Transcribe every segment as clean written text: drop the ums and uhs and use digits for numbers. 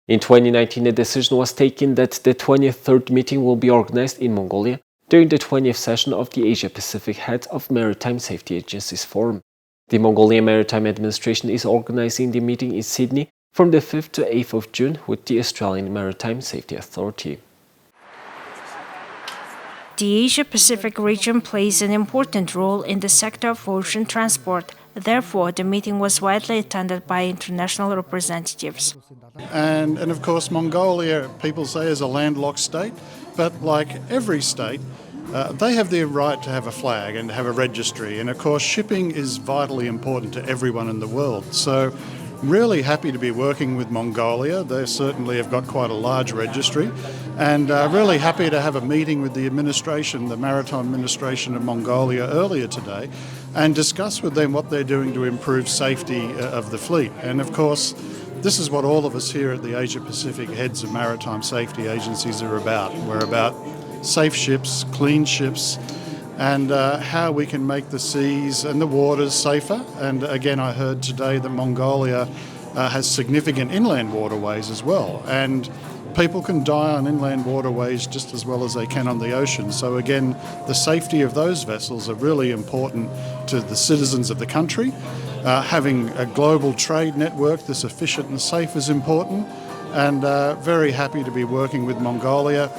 In 2019, a decision was taken that the 23rd meeting will be organized in Mongolia during the 20th session of the Asia-Pacific Heads of Maritime Safety Agencies Forum. The Mongolian Maritime Administration is organizing the meeting in Sydney from the 5th to 8th of June with the Australian Maritime Safety Authority. The Asia-Pacific region plays an important role in the sector of ocean transport. Therefore, the meeting was widely attended by international representatives. And of course, Mongolia, people say, is a landlocked state, but like every state, they have the right to have a flag and to have a registry. And of course, shipping is vitally important to everyone in the world. So really happy to be working with Mongolia. They certainly have got quite a large registry, and really happy to have a meeting with the administration, the Maritime Administration of Mongolia earlier today, and discuss with them what they're doing to improve safety of the fleet. And of course, this is what all of us here at the Asia-Pacific Heads of Maritime Safety Agencies are about. We're about safe ships, clean ships, and how we can make the seas and the waters safer. And again, I heard today that Mongolia has significant inland waterways as well. And people can die on inland waterways just as well as they can on the ocean. So again, the safety of those vessels are really important to the citizens of the country. Having a global trade network that's efficient and safe is important, and very happy to be working with Mongolia.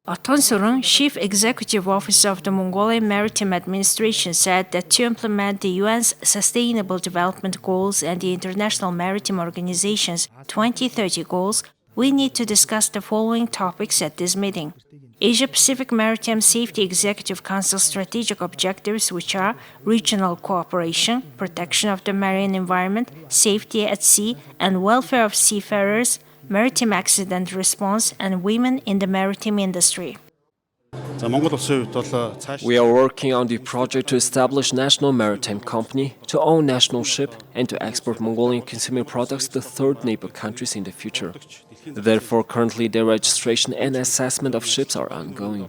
Oton Surun, Chief Executive Officer of the Mongolian Maritime Administration, said that to implement the UN's Sustainable Development Goals and the International Maritime Organization's 2030 goals, we need to discuss the following topics at this meeting. Asia-Pacific Maritime Safety Executive Council strategic objectives, which are regional cooperation, protection of the marine environment, safety at sea, and welfare of seafarers, maritime accident response, and women in the maritime industry. We are working on the project to establish national maritime company, to own national ship, and to export Mongolian consumer products to third neighbor countries in the future. Therefore, currently the registration and assessment of ships are ongoing.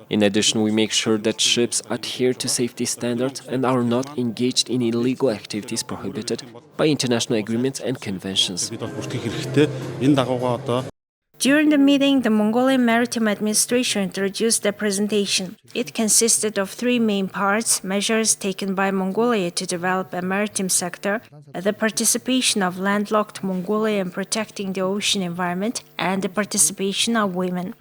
In addition, we make sure that ships adhere to safety standards and are not engaged in illegal activities prohibited by international agreements and conventions. During the meeting, the Mongolian Maritime Administration introduced a presentation. It consisted of three main parts: measures taken by Mongolia to develop a maritime sector, the participation of landlocked Mongolia in protecting the ocean environment, and the participation of women.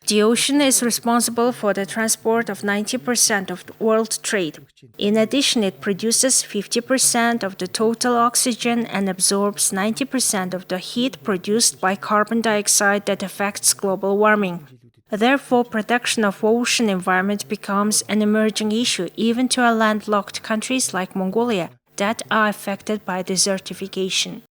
The ocean is responsible for the transport of 90% of the world trade. In addition, it produces 50% of the total oxygen and absorbs 90% of the heat produced by carbon dioxide that affects global warming. Therefore, protection of ocean environment becomes an emerging issue even to landlocked countries like Mongolia that are affected by desertification.